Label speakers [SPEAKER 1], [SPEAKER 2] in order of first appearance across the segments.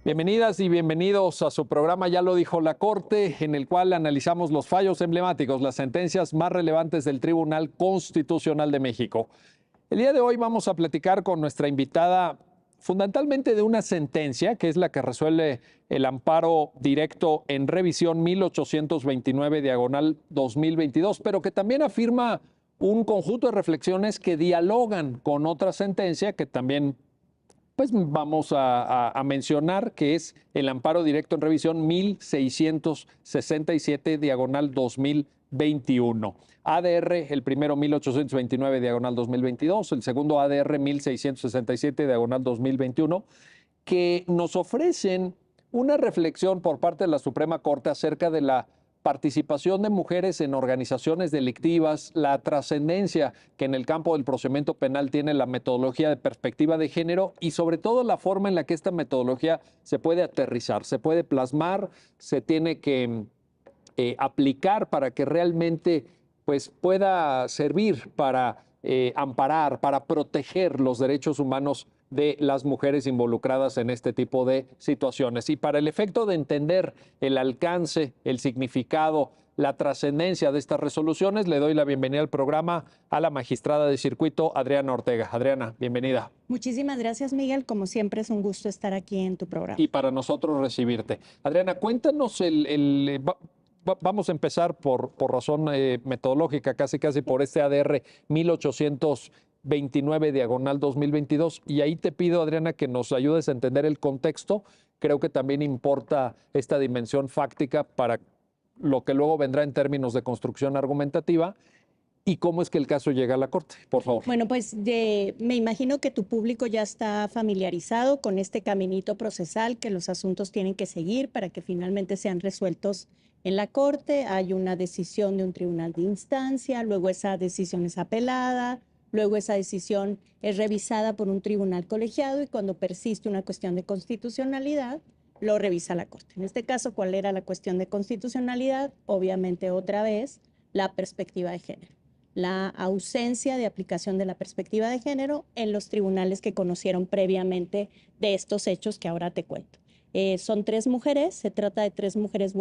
[SPEAKER 1] Bienvenidas y bienvenidos a su programa Ya lo dijo la Corte, en el cual analizamos los fallos emblemáticos, las sentencias más relevantes del Tribunal Constitucional de México. El día de hoy vamos a platicar con nuestra invitada fundamentalmente de una sentencia, que es la que resuelve el amparo directo en revisión 1829 diagonal 2022, pero que también afirma un conjunto de reflexiones que dialogan con otra sentencia que también pues vamos a mencionar, que es el amparo directo en revisión 1667 diagonal 2021. ADR, el primero 1829 diagonal 2022, el segundo ADR 1667 diagonal 2021, que nos ofrecen una reflexión por parte de la Suprema Corte acerca de la participación de mujeres en organizaciones delictivas, la trascendencia que en el campo del procedimiento penal tiene la metodología de perspectiva de género y sobre todo la forma en la que esta metodología se puede aterrizar, se puede plasmar, se tiene que aplicar para que realmente pues, pueda servir para amparar, para proteger los derechos humanos de las mujeres involucradas en este tipo de situaciones. Y para el efecto de entender el alcance, el significado, la trascendencia de estas resoluciones, le doy la bienvenida al programa a la magistrada de circuito, Adriana Ortega. Adriana, bienvenida.
[SPEAKER 2] Muchísimas gracias, Miguel. Como siempre, es un gusto estar aquí en tu programa.
[SPEAKER 1] Y para nosotros recibirte. Adriana, cuéntanos vamos a empezar por razón metodológica, casi por este ADR 1829 diagonal 2022. Y ahí te pido, Adriana, que nos ayudes a entender el contexto. Creo que también importa esta dimensión fáctica para lo que luego vendrá en términos de construcción argumentativa. ¿Y cómo es que el caso llega a la Corte? Por favor.
[SPEAKER 2] Bueno, pues me imagino que tu público ya está familiarizado con este caminito procesal que los asuntos tienen que seguir para que finalmente sean resueltos en la Corte. Hay una decisión de un tribunal de instancia, luego esa decisión es apelada, luego esa decisión es revisada por un tribunal colegiado y cuando persiste una cuestión de constitucionalidad, lo revisa la Corte. En este caso, ¿cuál era la cuestión de constitucionalidad? Obviamente, otra vez, la perspectiva de género. La ausencia de aplicación de la perspectiva de género en los tribunales que conocieron previamente de estos hechos que ahora te cuento. Son tres mujeres, se trata de tres mujeres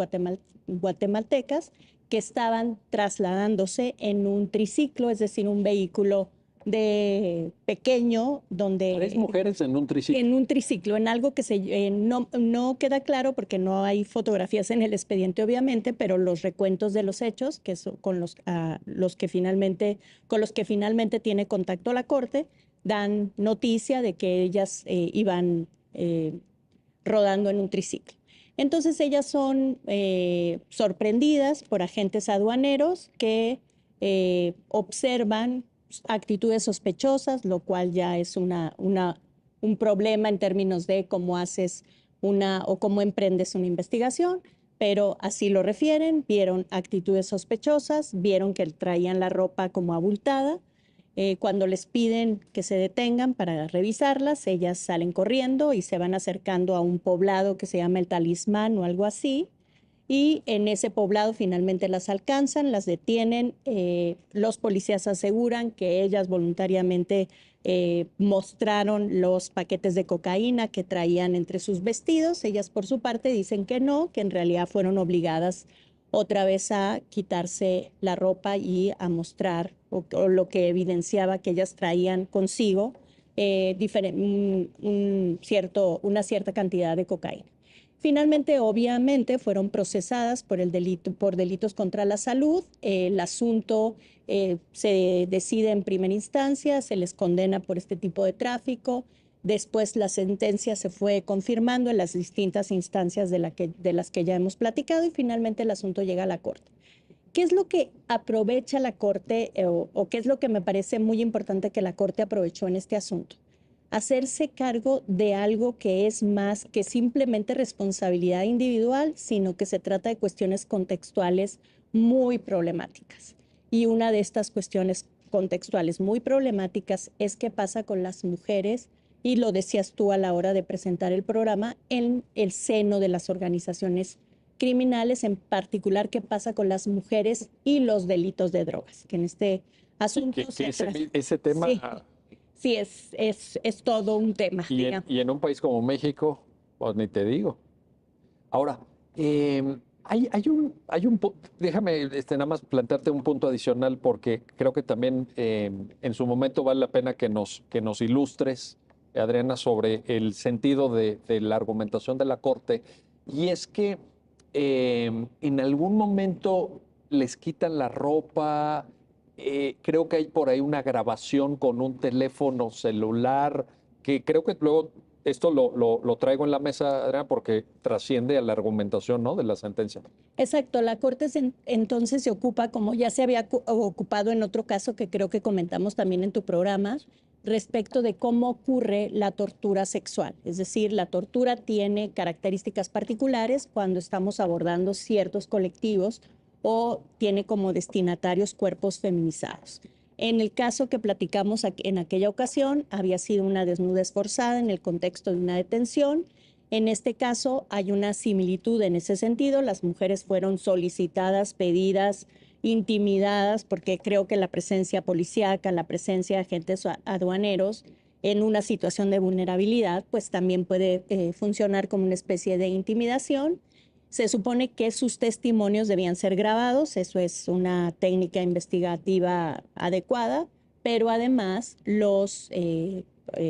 [SPEAKER 2] guatemaltecas que estaban trasladándose en un triciclo, es decir, un vehículo de pequeño donde...
[SPEAKER 1] Tres mujeres en un triciclo.
[SPEAKER 2] En un triciclo, en algo que no queda claro porque no hay fotografías en el expediente obviamente, pero los recuentos de los hechos, que son con los que finalmente tiene contacto la Corte, dan noticia de que ellas iban rodando en un triciclo. Entonces ellas son sorprendidas por agentes aduaneros que observan actitudes sospechosas, lo cual ya es un problema en términos de cómo haces o cómo emprendes una investigación, pero así lo refieren, vieron actitudes sospechosas, vieron que traían la ropa como abultada. Cuando les piden que se detengan para revisarlas, ellas salen corriendo y se van acercando a un poblado que se llama El Talismán o algo así, y en ese poblado finalmente las alcanzan, las detienen, los policías aseguran que ellas voluntariamente mostraron los paquetes de cocaína que traían entre sus vestidos. Ellas por su parte dicen que no, que en realidad fueron obligadas otra vez a quitarse la ropa y a mostrar o lo que evidenciaba que ellas traían consigo una cierta cantidad de cocaína. Finalmente, obviamente, fueron procesadas por delitos contra la salud. El asunto se decide en primera instancia, se les condena por este tipo de tráfico. Después la sentencia se fue confirmando en las distintas instancias de las que ya hemos platicado y finalmente el asunto llega a la Corte. ¿Qué es lo que aprovecha la Corte o qué es lo que me parece muy importante que la Corte aprovechó en este asunto? Hacerse cargo de algo que es más que simplemente responsabilidad individual, sino que se trata de cuestiones contextuales muy problemáticas. Y una de estas cuestiones contextuales muy problemáticas es qué pasa con las mujeres, y lo decías tú a la hora de presentar el programa, en el seno de las organizaciones criminales, en particular qué pasa con las mujeres y los delitos de drogas, que en este asunto...
[SPEAKER 1] Ese tema...
[SPEAKER 2] Sí, sí es todo un tema.
[SPEAKER 1] Y en un país como México, Pues ni te digo. Ahora, déjame nada más plantearte un punto adicional porque creo que también en su momento vale la pena que nos ilustres, Adriana, sobre el sentido de la argumentación de la Corte. Y es que en algún momento les quitan la ropa, creo que hay por ahí una grabación con un teléfono celular, que creo que luego esto lo traigo en la mesa, Adriana, porque trasciende a la argumentación, ¿no?, de la sentencia.
[SPEAKER 2] Exacto, la Corte entonces se ocupa, como ya se había ocupado en otro caso que creo que comentamos también en tu programa, respecto de cómo ocurre la tortura sexual. Es decir, la tortura tiene características particulares cuando estamos abordando ciertos colectivos o tiene como destinatarios cuerpos feminizados. En el caso que platicamos en aquella ocasión, había sido una desnudez forzada en el contexto de una detención. En este caso hay una similitud en ese sentido. Las mujeres fueron solicitadas, pedidas, intimidadas, porque creo que la presencia policíaca, la presencia de agentes aduaneros en una situación de vulnerabilidad, pues también puede funcionar como una especie de intimidación. Se supone que sus testimonios debían ser grabados, eso es una técnica investigativa adecuada, pero además los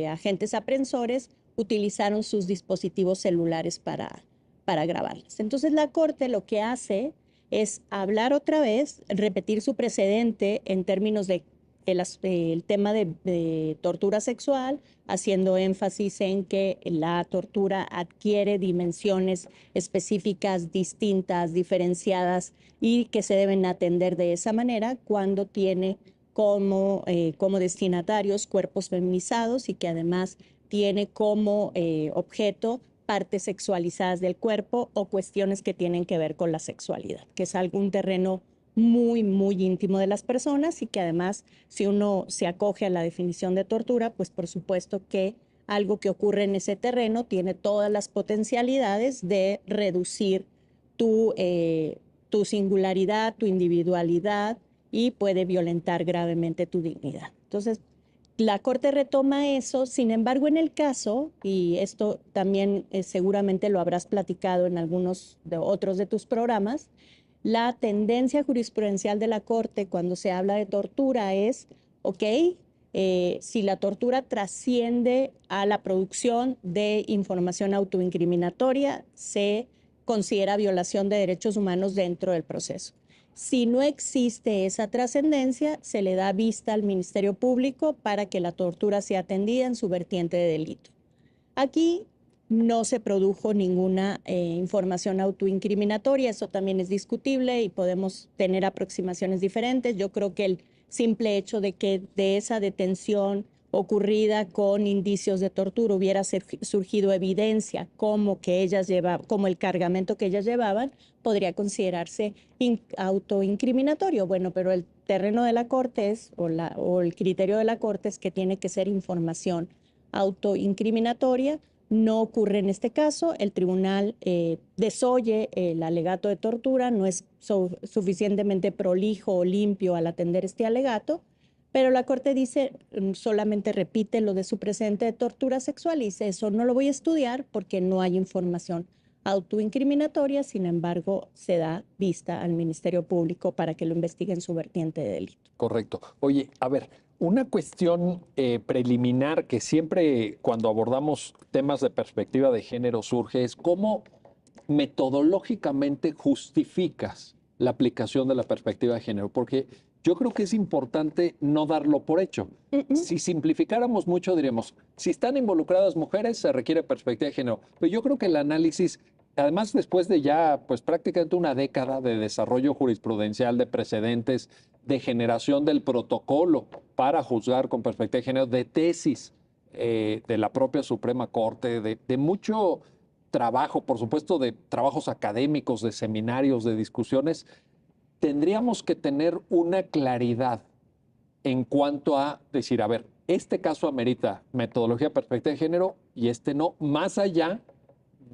[SPEAKER 2] agentes aprensores utilizaron sus dispositivos celulares para grabarlas. Entonces la Corte lo que hace es hablar otra vez, repetir su precedente en términos de el tema de tortura sexual, haciendo énfasis en que la tortura adquiere dimensiones específicas, distintas, diferenciadas y que se deben atender de esa manera cuando tiene como destinatarios cuerpos feminizados y que además tiene como objeto partes sexualizadas del cuerpo o cuestiones que tienen que ver con la sexualidad, que es algún terreno muy, muy íntimo de las personas y que además, si uno se acoge a la definición de tortura, pues por supuesto que algo que ocurre en ese terreno tiene todas las potencialidades de reducir tu singularidad, tu individualidad y puede violentar gravemente tu dignidad. Entonces, la Corte retoma eso, sin embargo, en el caso, y esto también seguramente lo habrás platicado en algunos de otros de tus programas, la tendencia jurisprudencial de la Corte cuando se habla de tortura es, ok, si la tortura trasciende a la producción de información autoincriminatoria, se considera violación de derechos humanos dentro del proceso. Si no existe esa trascendencia, se le da vista al Ministerio Público para que la tortura sea atendida en su vertiente de delito. Aquí no se produjo ninguna información autoincriminatoria, eso también es discutible y podemos tener aproximaciones diferentes. Yo creo que el simple hecho de que de esa detención ocurrida con indicios de tortura hubiera surgido evidencia como el cargamento que ellas llevaban, podría considerarse autoincriminatorio. Bueno, pero el terreno de la Corte o el criterio de la Corte es que tiene que ser información autoincriminatoria. No ocurre en este caso, el tribunal desoye el alegato de tortura, no es suficientemente prolijo o limpio al atender este alegato, pero la Corte dice, solamente repite lo de su precedente de tortura sexual y dice, eso no lo voy a estudiar porque no hay información autoincriminatoria, sin embargo, se da vista al Ministerio Público para que lo investigue en su vertiente de delito.
[SPEAKER 1] Correcto. Oye, a ver, una cuestión preliminar que siempre cuando abordamos temas de perspectiva de género surge es cómo metodológicamente justificas la aplicación de la perspectiva de género, porque yo creo que es importante no darlo por hecho. Si simplificáramos mucho, diríamos, si están involucradas mujeres, se requiere perspectiva de género. Pero yo creo que el análisis, además después de ya pues prácticamente una década de desarrollo jurisprudencial, de precedentes, de generación del protocolo para juzgar con perspectiva de género, de tesis de la propia Suprema Corte, de mucho trabajo, por supuesto, de trabajos académicos, de seminarios, de discusiones, tendríamos que tener una claridad en cuanto a decir, a ver, este caso amerita metodología de perspectiva de género y este no, más allá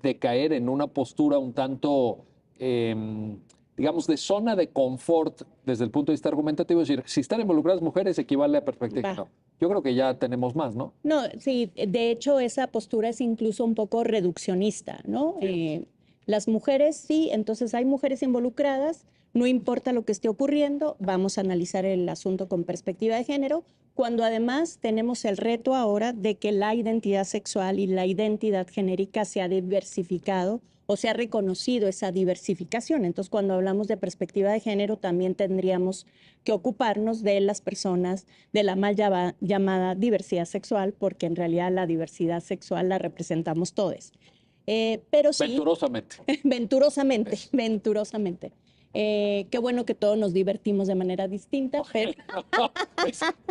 [SPEAKER 1] de caer en una postura un tanto, digamos, de zona de confort desde el punto de vista argumentativo, es decir, si están involucradas mujeres equivale a perspectiva de género. Yo creo que ya tenemos más, ¿no?
[SPEAKER 2] No, sí, de hecho esa postura es incluso un poco reduccionista, ¿no? Las mujeres, sí, entonces hay mujeres involucradas, no importa lo que esté ocurriendo, vamos a analizar el asunto con perspectiva de género, cuando además tenemos el reto ahora de que la identidad sexual y la identidad genérica se ha diversificado o se ha reconocido esa diversificación. Entonces, cuando hablamos de perspectiva de género, también tendríamos que ocuparnos de las personas de la mal llamada diversidad sexual, porque en realidad la diversidad sexual la representamos todos. Pero sí,
[SPEAKER 1] Venturosamente.
[SPEAKER 2] venturosamente, venturosamente. Qué bueno que todos nos divertimos de manera distinta, pero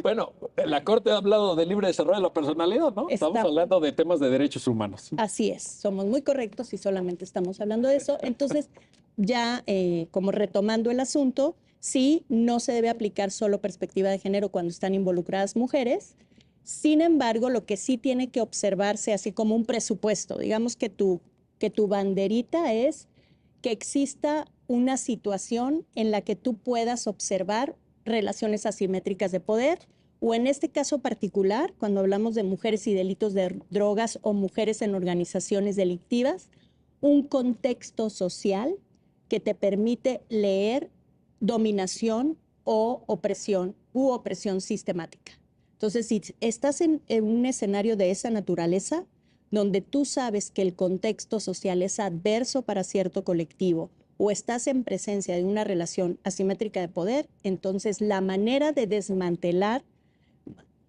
[SPEAKER 1] Bueno, la Corte ha hablado de libre desarrollo de la personalidad, ¿no? Estamos hablando de temas de derechos humanos.
[SPEAKER 2] así es, somos muy correctos y solamente estamos hablando de eso. Entonces, ya como retomando el asunto, sí, no se debe aplicar solo perspectiva de género cuando están involucradas mujeres. Sin embargo, lo que sí tiene que observarse así como un presupuesto, digamos que tu banderita es que exista una situación en la que tú puedas observar relaciones asimétricas de poder, o en este caso particular, cuando hablamos de mujeres y delitos de drogas o mujeres en organizaciones delictivas, un contexto social que te permite leer dominación o opresión u opresión sistemática. Entonces, si estás en un escenario de esa naturaleza, donde tú sabes que el contexto social es adverso para cierto colectivo o estás en presencia de una relación asimétrica de poder, entonces la manera de desmantelar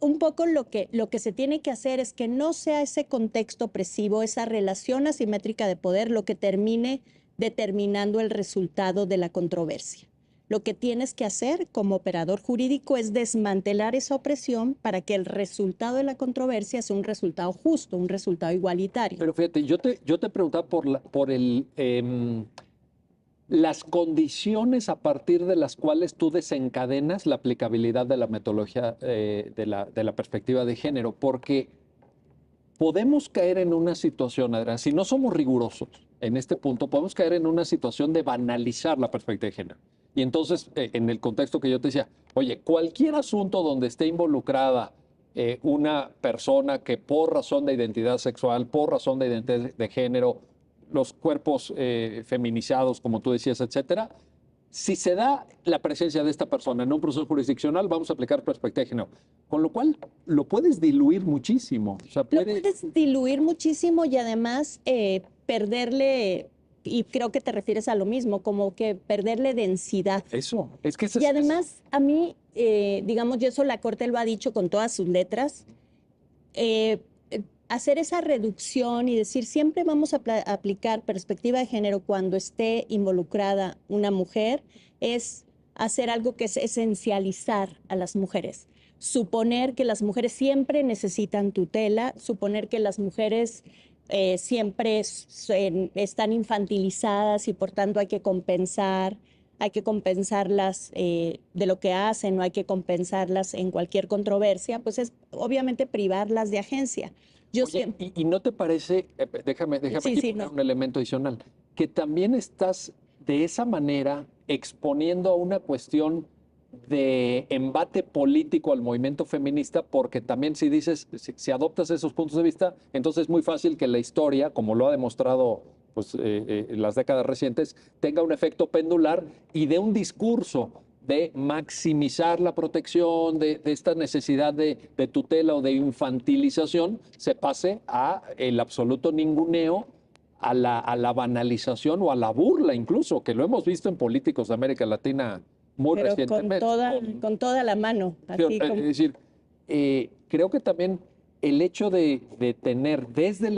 [SPEAKER 2] un poco lo que se tiene que hacer es que no sea ese contexto opresivo, esa relación asimétrica de poder, lo que termine determinando el resultado de la controversia. Lo que tienes que hacer como operador jurídico es desmantelar esa opresión para que el resultado de la controversia sea un resultado justo, un resultado igualitario.
[SPEAKER 1] Pero fíjate, yo te preguntaba por las condiciones a partir de las cuales tú desencadenas la aplicabilidad de la metodología de la perspectiva de género, porque podemos caer en una situación, Adrián, si no somos rigurosos en este punto, podemos caer en una situación de banalizar la perspectiva de género. Y entonces, en el contexto que yo te decía, oye, cualquier asunto donde esté involucrada una persona que por razón de identidad sexual, por razón de identidad de género, los cuerpos feminizados, como tú decías, etcétera, si se da la presencia de esta persona en un proceso jurisdiccional, vamos a aplicar perspectiva de género. Con lo cual, lo puedes diluir muchísimo. O sea,
[SPEAKER 2] Lo puedes diluir muchísimo y además perderle, y creo que te refieres a lo mismo, como que perderle densidad.
[SPEAKER 1] Eso, es que
[SPEAKER 2] Y además, a mí, digamos, y eso la Corte lo ha dicho con todas sus letras, hacer esa reducción y decir siempre vamos a aplicar perspectiva de género cuando esté involucrada una mujer es hacer algo que es esencializar a las mujeres. Suponer que las mujeres siempre necesitan tutela, suponer que las mujeres siempre están infantilizadas y por tanto hay que compensarlas de lo que hacen, no hay que compensarlas en cualquier controversia, pues es obviamente privarlas de agencia.
[SPEAKER 1] Oye, ¿y no te parece, déjame
[SPEAKER 2] Sí,
[SPEAKER 1] aquí
[SPEAKER 2] sí,
[SPEAKER 1] poner
[SPEAKER 2] no.
[SPEAKER 1] un elemento adicional, que también estás de esa manera exponiendo a una cuestión de embate político al movimiento feminista, porque también si dices, si adoptas esos puntos de vista, entonces es muy fácil que la historia, como lo ha demostrado pues, en las décadas recientes, tenga un efecto pendular y de un discurso de maximizar la protección, de esta necesidad de tutela o de infantilización, se pase a el absoluto ninguneo, a la banalización o a la burla incluso, que lo hemos visto en políticos de América Latina muy
[SPEAKER 2] Pero
[SPEAKER 1] recientemente.
[SPEAKER 2] con toda la mano, así
[SPEAKER 1] Es
[SPEAKER 2] como...
[SPEAKER 1] decir, creo que también el hecho de tener desde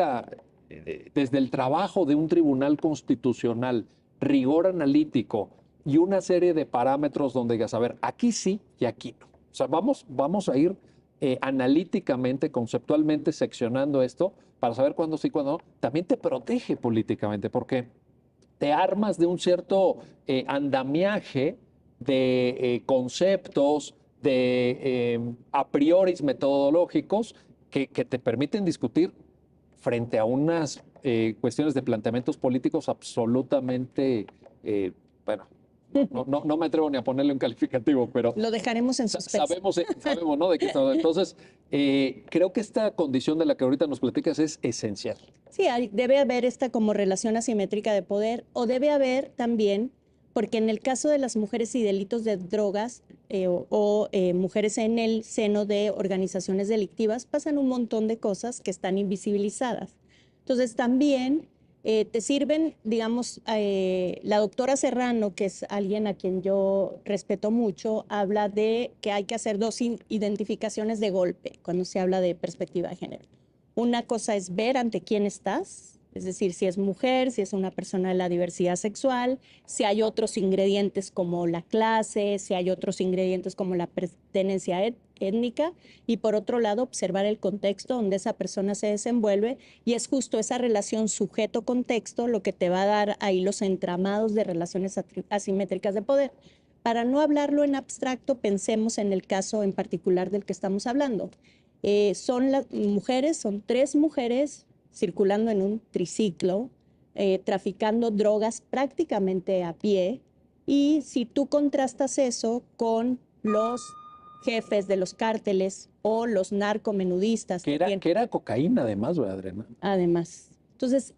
[SPEAKER 1] el trabajo de un tribunal constitucional rigor analítico y una serie de parámetros donde digas, a ver, aquí sí y aquí no. O sea, vamos a ir analíticamente, conceptualmente seccionando esto para saber cuándo sí, cuándo no. También te protege políticamente porque te armas de un cierto andamiaje de conceptos, de a priori metodológicos que te permiten discutir frente a unas cuestiones de planteamientos políticos absolutamente, bueno, No me atrevo ni a ponerle un calificativo, pero
[SPEAKER 2] Lo dejaremos en suspenso.
[SPEAKER 1] sabemos, ¿no? De qué estamos. Entonces, creo que esta condición de la que ahorita nos platicas es esencial.
[SPEAKER 2] Sí, debe haber esta como relación asimétrica de poder, o debe haber también, porque en el caso de las mujeres y delitos de drogas mujeres en el seno de organizaciones delictivas, pasan un montón de cosas que están invisibilizadas. Entonces también te sirven, digamos, la doctora Serrano, que es alguien a quien yo respeto mucho, habla de que hay que hacer dos identificaciones de golpe cuando se habla de perspectiva de género. Una cosa es ver ante quién estás, es decir, si es mujer, si es una persona de la diversidad sexual, si hay otros ingredientes como la clase, si hay otros ingredientes como la pertenencia étnica, y por otro lado observar el contexto donde esa persona se desenvuelve, y es justo esa relación sujeto-contexto lo que te va a dar ahí los entramados de relaciones asimétricas de poder. Para no hablarlo en abstracto, pensemos en el caso en particular del que estamos hablando. Son las mujeres, son 3 mujeres circulando en un triciclo, traficando drogas prácticamente a pie, y si tú contrastas eso con los jefes de los cárteles o los narcomenudistas.
[SPEAKER 1] Que era cocaína además, ¿verdad, Adriana?
[SPEAKER 2] Además. Entonces,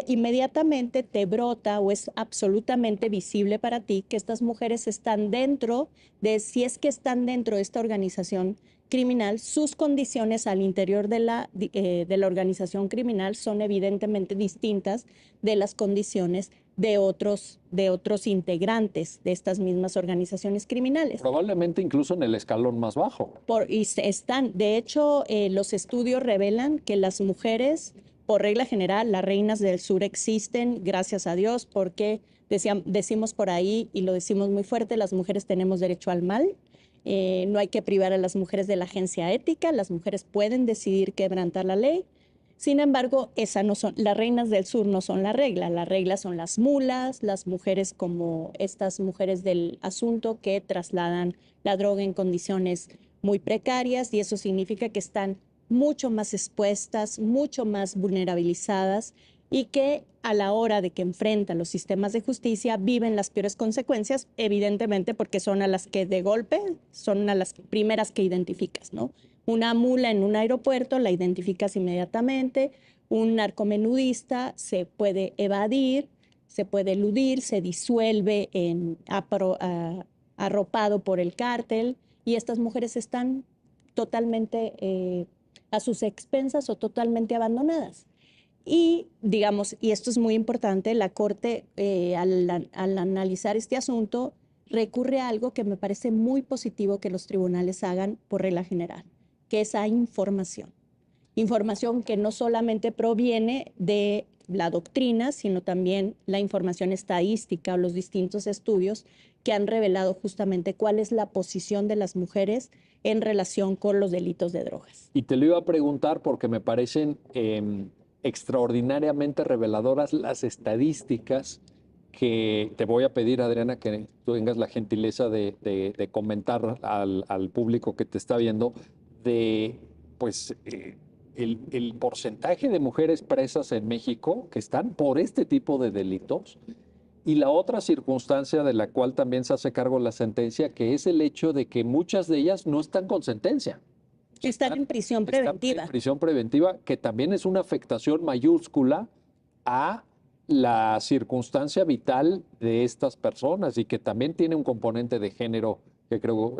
[SPEAKER 2] inmediatamente te brota o es absolutamente visible para ti que estas mujeres están dentro si es que están dentro de esta organización criminal, sus condiciones al interior de la organización criminal son evidentemente distintas de las condiciones de otros integrantes de estas mismas organizaciones criminales.
[SPEAKER 1] Probablemente incluso en el escalón más bajo.
[SPEAKER 2] De hecho, los estudios revelan que las mujeres, por regla general, las reinas del sur existen, gracias a Dios, porque decimos por ahí, y lo decimos muy fuerte, las mujeres tenemos derecho al mal. No hay que privar a las mujeres de la agencia ética, las mujeres pueden decidir quebrantar la ley. Sin embargo, las reinas del sur no son la regla son las mulas, las mujeres como estas mujeres del asunto que trasladan la droga en condiciones muy precarias, y eso significa que están mucho más expuestas, mucho más vulnerabilizadas, y que a la hora de que enfrentan los sistemas de justicia viven las peores consecuencias, evidentemente porque son a las que de golpe, son a las primeras que identificas, ¿no? Una mula en un aeropuerto la identificas inmediatamente, un narcomenudista se puede evadir, se puede eludir, se disuelve arropado por el cártel, y estas mujeres están totalmente a sus expensas o totalmente abandonadas. Y digamos, y esto es muy importante, la Corte al analizar este asunto recurre a algo que me parece muy positivo que los tribunales hagan por regla general, que es a información. Información que no solamente proviene de la doctrina, sino también la información estadística o los distintos estudios que han revelado justamente cuál es la posición de las mujeres en relación con los delitos de drogas.
[SPEAKER 1] Y te lo iba a preguntar porque me parecen extraordinariamente reveladoras las estadísticas que te voy a pedir, Adriana, que tú tengas la gentileza de comentar al público que te está viendo de, pues, el porcentaje de mujeres presas en México que están por este tipo de delitos, y la otra circunstancia de la cual también se hace cargo la sentencia, que es el hecho de que muchas de ellas no están con sentencia.
[SPEAKER 2] Están en prisión preventiva.
[SPEAKER 1] Están en prisión preventiva, que también es una afectación mayúscula a la circunstancia vital de estas personas, y que también tiene un componente de género que creo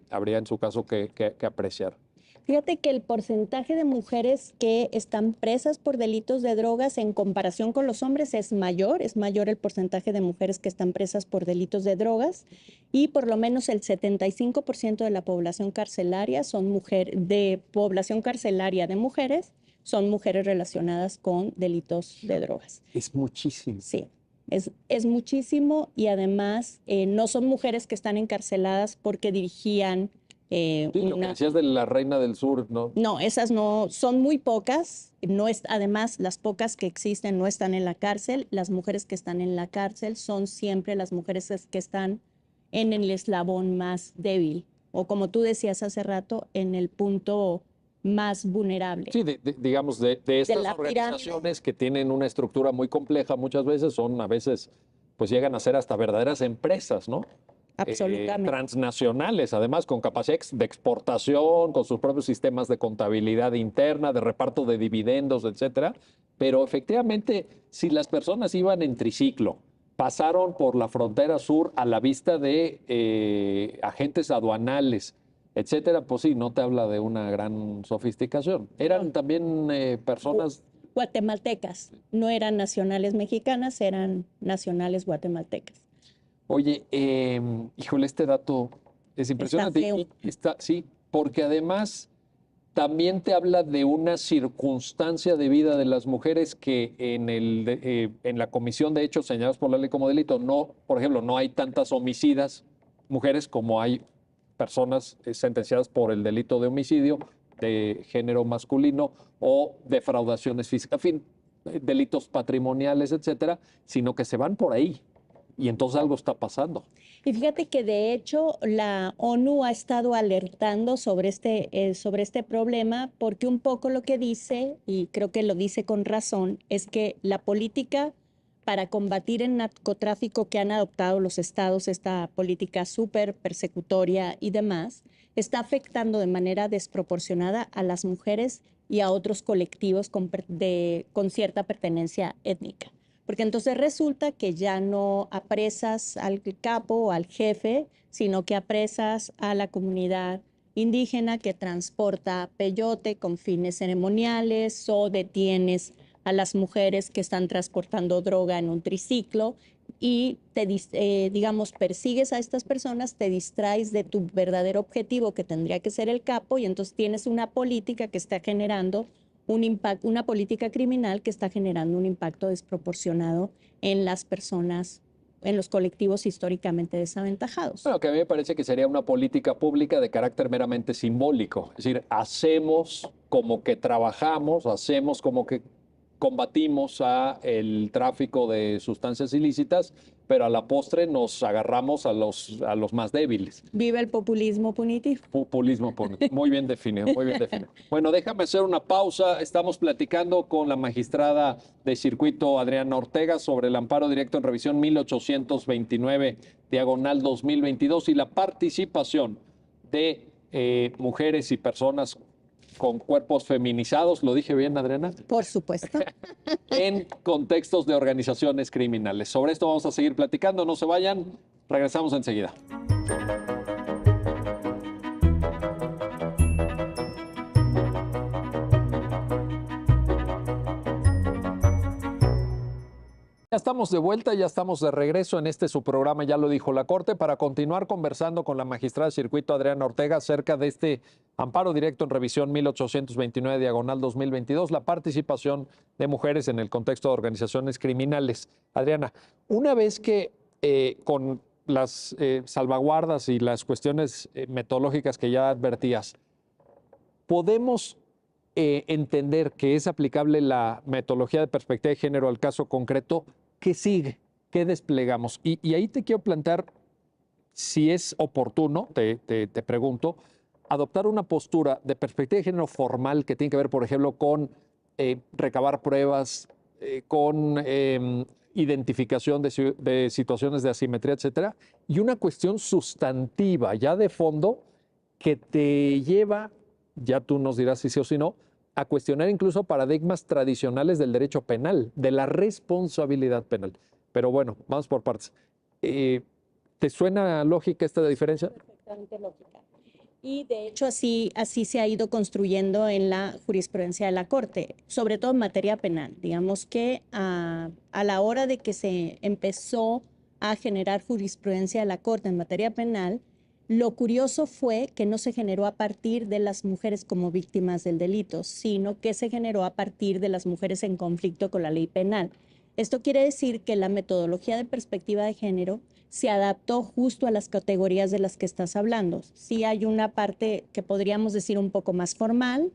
[SPEAKER 1] habría en su caso que apreciar.
[SPEAKER 2] Fíjate que el porcentaje de mujeres que están presas por delitos de drogas en comparación con los hombres es mayor el porcentaje de mujeres que están presas por delitos de drogas, y por lo menos el 75% de la población carcelaria de mujeres son mujeres relacionadas con delitos de drogas.
[SPEAKER 1] Es muchísimo.
[SPEAKER 2] Sí. Es muchísimo, y además no son mujeres que están encarceladas porque dirigían
[SPEAKER 1] sí, lo que decías de la Reina del Sur, ¿no?
[SPEAKER 2] No, esas no, son muy pocas. Además, las pocas que existen no están en la cárcel. Las mujeres que están en la cárcel son siempre las mujeres que están en el eslabón más débil, o como tú decías hace rato, en el punto más vulnerable.
[SPEAKER 1] Sí, digamos, de estas organizaciones que tienen una estructura muy compleja, muchas veces son a veces pues llegan a ser hasta verdaderas empresas, ¿no?
[SPEAKER 2] Absolutamente.
[SPEAKER 1] Transnacionales, además con capacidad de exportación, con sus propios sistemas de contabilidad interna, de reparto de dividendos, etcétera. Pero efectivamente, si las personas iban en triciclo, pasaron por la frontera sur a la vista de agentes aduanales, etcétera, pues sí, no te habla de una gran sofisticación. Eran también personas...
[SPEAKER 2] Guatemaltecas, no eran nacionales mexicanas, eran nacionales guatemaltecas.
[SPEAKER 1] Oye, híjole, este dato es
[SPEAKER 2] Está
[SPEAKER 1] impresionante.
[SPEAKER 2] feo.
[SPEAKER 1] Y está, sí, porque además también te habla de una circunstancia de vida de las mujeres que en la comisión de hechos señalados por la ley como delito, no, por ejemplo, no hay tantas homicidas mujeres como hay personas sentenciadas por el delito de homicidio de género masculino o defraudaciones físicas, en fin, delitos patrimoniales, etcétera, sino que se van por ahí. Y entonces algo está pasando.
[SPEAKER 2] Y fíjate que de hecho la ONU ha estado alertando sobre este problema porque un poco lo que dice, y creo que lo dice con razón, es que la política para combatir el narcotráfico que han adoptado los estados, esta política súper persecutoria y demás, está afectando de manera desproporcionada a las mujeres y a otros colectivos con cierta pertenencia étnica. Porque entonces resulta que ya no apresas al capo o al jefe, sino que apresas a la comunidad indígena que transporta peyote con fines ceremoniales o detienes a las mujeres que están transportando droga en un triciclo y digamos, persigues a estas personas, te distraes de tu verdadero objetivo que tendría que ser el capo y entonces tienes una política que está generando una política criminal que está generando un impacto desproporcionado en las personas, en los colectivos históricamente desaventajados.
[SPEAKER 1] Bueno, que a mí me parece que sería una política pública de carácter meramente simbólico. Es decir, hacemos como que trabajamos, hacemos como que combatimos el tráfico de sustancias ilícitas, pero a la postre nos agarramos a los más débiles.
[SPEAKER 2] Vive el populismo punitivo.
[SPEAKER 1] Populismo, muy bien definido, muy bien definido. Bueno, déjame hacer una pausa. Estamos platicando con la magistrada de circuito Adriana Ortega sobre el amparo directo en revisión 1829, diagonal 2022 y la participación de mujeres y personas con cuerpos feminizados, ¿lo dije bien, Adriana?
[SPEAKER 2] Por supuesto.
[SPEAKER 1] En contextos de organizaciones criminales. Sobre esto vamos a seguir platicando, no se vayan, regresamos enseguida. Ya estamos de vuelta, ya estamos de regreso en su programa, ya lo dijo la Corte, para continuar conversando con la magistrada de circuito Adriana Ortega acerca de este amparo directo en revisión 1829, diagonal 2022, la participación de mujeres en el contexto de organizaciones criminales. Adriana, una vez que con las salvaguardas y las cuestiones metodológicas que ya advertías, podemos entender que es aplicable la metodología de perspectiva de género al caso concreto, ¿qué sigue? ¿Qué desplegamos? Y ahí te quiero plantear si es oportuno, te pregunto, adoptar una postura de perspectiva de género formal que tiene que ver, por ejemplo, con recabar pruebas, con identificación de situaciones de asimetría, etcétera, y una cuestión sustantiva, ya de fondo, que te lleva, ya tú nos dirás si sí o si no, a cuestionar incluso paradigmas tradicionales del derecho penal, de la responsabilidad penal. Pero bueno, vamos por partes. ¿Te suena lógica esta diferencia?
[SPEAKER 2] Perfectamente lógica. Y de hecho así se ha ido construyendo en la jurisprudencia de la Corte, sobre todo en materia penal. Digamos que a la hora de que se empezó a generar jurisprudencia de la Corte en materia penal, lo curioso fue que no se generó a partir de las mujeres como víctimas del delito, sino que se generó a partir de las mujeres en conflicto con la ley penal. Esto quiere decir que la metodología de perspectiva de género se adaptó justo a las categorías de las que estás hablando. Sí hay una parte que podríamos decir un poco más formal,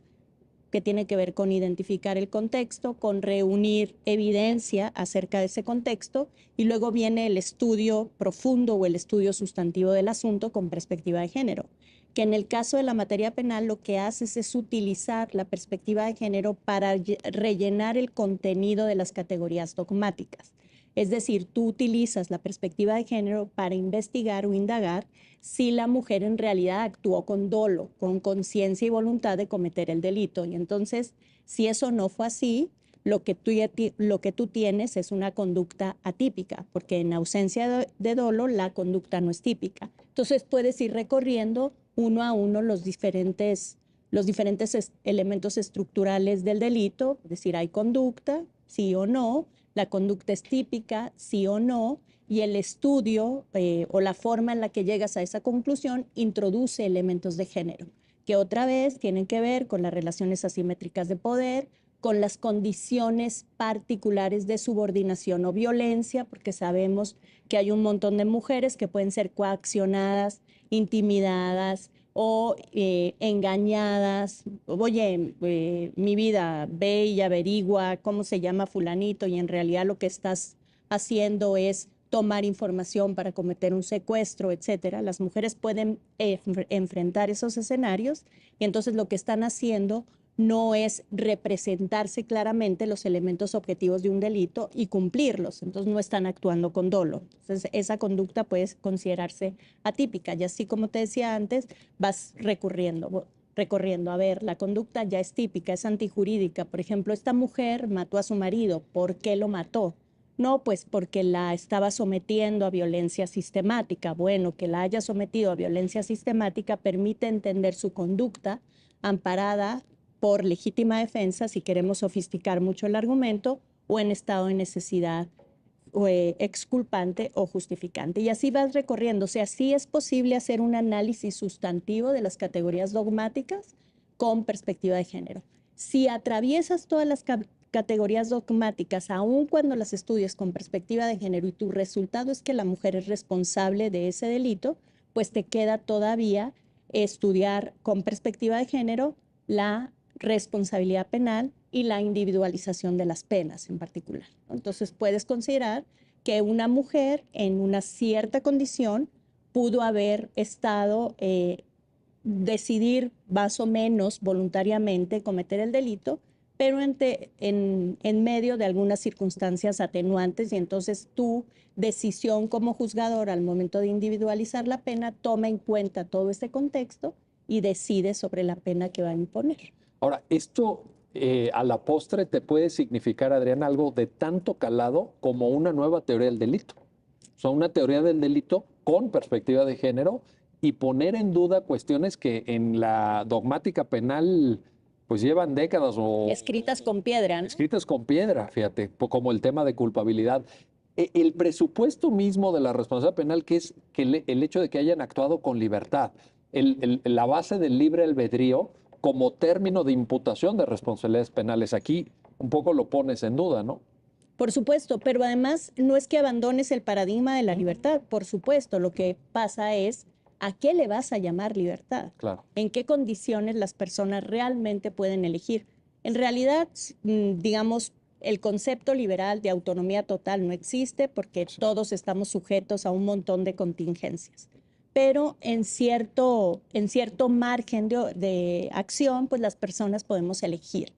[SPEAKER 2] que tiene que ver con identificar el contexto, con reunir evidencia acerca de ese contexto, y luego viene el estudio profundo o el estudio sustantivo del asunto con perspectiva de género, que en el caso de la materia penal lo que haces es utilizar la perspectiva de género para rellenar el contenido de las categorías dogmáticas. Es decir, tú utilizas la perspectiva de género para investigar o indagar si la mujer en realidad actuó con dolo, con conciencia y voluntad de cometer el delito. Y entonces, si eso no fue así, lo que tú tienes es una conducta atípica, porque en ausencia de dolo la conducta no es típica. Entonces puedes ir recorriendo uno a uno los diferentes elementos estructurales del delito, es decir, hay conducta, sí o no, la conducta es típica, sí o no, y el estudio o la forma en la que llegas a esa conclusión introduce elementos de género, que otra vez tienen que ver con las relaciones asimétricas de poder, con las condiciones particulares de subordinación o violencia, porque sabemos que hay un montón de mujeres que pueden ser coaccionadas, intimidadas o engañadas. Oye, mi vida, ve y averigua cómo se llama fulanito y en realidad lo que estás haciendo es tomar información para cometer un secuestro, etcétera. Las mujeres pueden enfrentar esos escenarios y entonces lo que están haciendo no es representarse claramente los elementos objetivos de un delito y cumplirlos, entonces no están actuando con dolo. Entonces esa conducta puede considerarse atípica y así como te decía antes, vas recorriendo, a ver, la conducta ya es típica, es antijurídica. Por ejemplo, esta mujer mató a su marido, ¿por qué lo mató? No, pues porque la estaba sometiendo a violencia sistemática. Bueno, que la haya sometido a violencia sistemática permite entender su conducta amparada por legítima defensa, si queremos sofisticar mucho el argumento, o en estado de necesidad o, exculpante o justificante. Y así vas recorriendo. O sea, sí es posible hacer un análisis sustantivo de las categorías dogmáticas con perspectiva de género. Si atraviesas todas las categorías dogmáticas, aun cuando las estudies con perspectiva de género y tu resultado es que la mujer es responsable de ese delito, pues te queda todavía estudiar con perspectiva de género la responsabilidad penal y la individualización de las penas en particular. Entonces puedes considerar que una mujer en una cierta condición pudo haber estado, decidir más o menos voluntariamente cometer el delito, pero en medio de algunas circunstancias atenuantes, y entonces tu decisión como juzgador al momento de individualizar la pena toma en cuenta todo este contexto y decide sobre la pena que va a imponer.
[SPEAKER 1] Ahora, esto a la postre te puede significar, Adrián, algo de tanto calado como una nueva teoría del delito. O sea, una teoría del delito con perspectiva de género y poner en duda cuestiones que en la dogmática penal pues llevan décadas o
[SPEAKER 2] Escritas con piedra, ¿no?
[SPEAKER 1] escritas con piedra, fíjate, como el tema de culpabilidad. El presupuesto mismo de la responsabilidad penal, que es que el hecho de que hayan actuado con libertad, la base del libre albedrío como término de imputación de responsabilidades penales. Aquí un poco lo pones en duda, ¿no?
[SPEAKER 2] Por supuesto, pero además no es que abandones el paradigma de la libertad, por supuesto, lo que pasa es ¿a qué le vas a llamar libertad?
[SPEAKER 1] Claro.
[SPEAKER 2] ¿En qué condiciones las personas realmente pueden elegir? En realidad, digamos, el concepto liberal de autonomía total no existe porque todos estamos sujetos a un montón de contingencias. Pero en cierto margen de acción, pues las personas podemos elegir.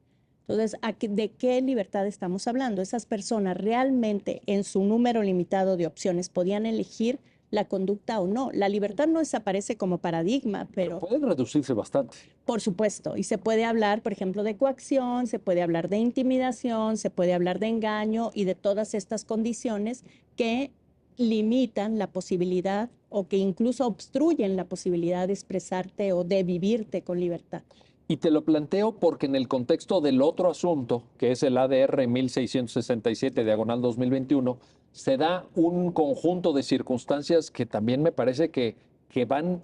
[SPEAKER 2] Entonces, ¿de qué libertad estamos hablando? Esas personas realmente en su número limitado de opciones podían elegir la conducta o no. La libertad no desaparece como paradigma, pero
[SPEAKER 1] puede reducirse bastante.
[SPEAKER 2] Por supuesto, y se puede hablar, por ejemplo, de coacción, se puede hablar de intimidación, se puede hablar de engaño y de todas estas condiciones que limitan la posibilidad o que incluso obstruyen la posibilidad de expresarte o de vivirte con libertad.
[SPEAKER 1] Y te lo planteo porque en el contexto del otro asunto, que es el ADR 1667, diagonal 2021, se da un conjunto de circunstancias que también me parece que van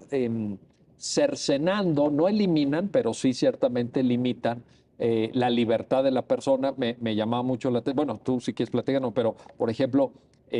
[SPEAKER 1] cercenando, no eliminan, pero sí ciertamente limitan la libertad de la persona. Me llamaba mucho la atención, bueno, tú si quieres platícanos, pero por ejemplo,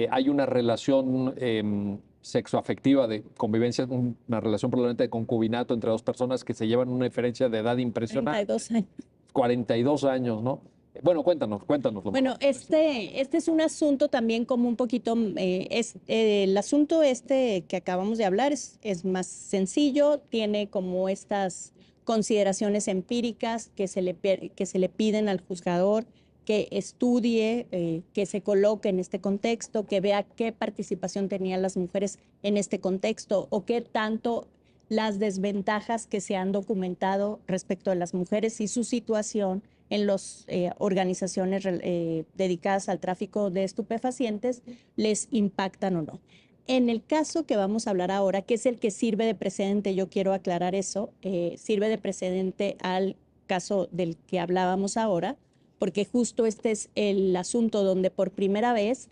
[SPEAKER 1] hay una relación sexoafectiva de convivencia, una relación probablemente de concubinato entre dos personas que se llevan una diferencia de edad impresionante.
[SPEAKER 2] 32 años.
[SPEAKER 1] 42 años, ¿no? Bueno, cuéntanos.
[SPEAKER 2] Bueno, este es un asunto también como un poquito, el asunto este que acabamos de hablar es más sencillo, tiene como estas consideraciones empíricas que se le piden al juzgador que estudie, que se coloque en este contexto, que vea qué participación tenían las mujeres en este contexto o qué tanto las desventajas que se han documentado respecto a las mujeres y su situación en las organizaciones dedicadas al tráfico de estupefacientes les impactan o no. En el caso que vamos a hablar ahora, que es el que sirve de precedente, yo quiero aclarar eso, sirve de precedente al caso del que hablábamos ahora, porque justo este es el asunto donde por primera vez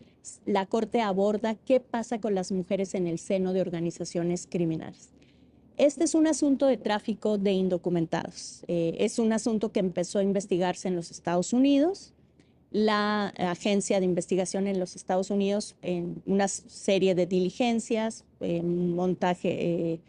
[SPEAKER 2] la Corte aborda qué pasa con las mujeres en el seno de organizaciones criminales. Este es un asunto de tráfico de indocumentados. Es un asunto que empezó a investigarse en los Estados Unidos. La agencia de investigación en los Estados Unidos, en una serie de diligencias, montaje,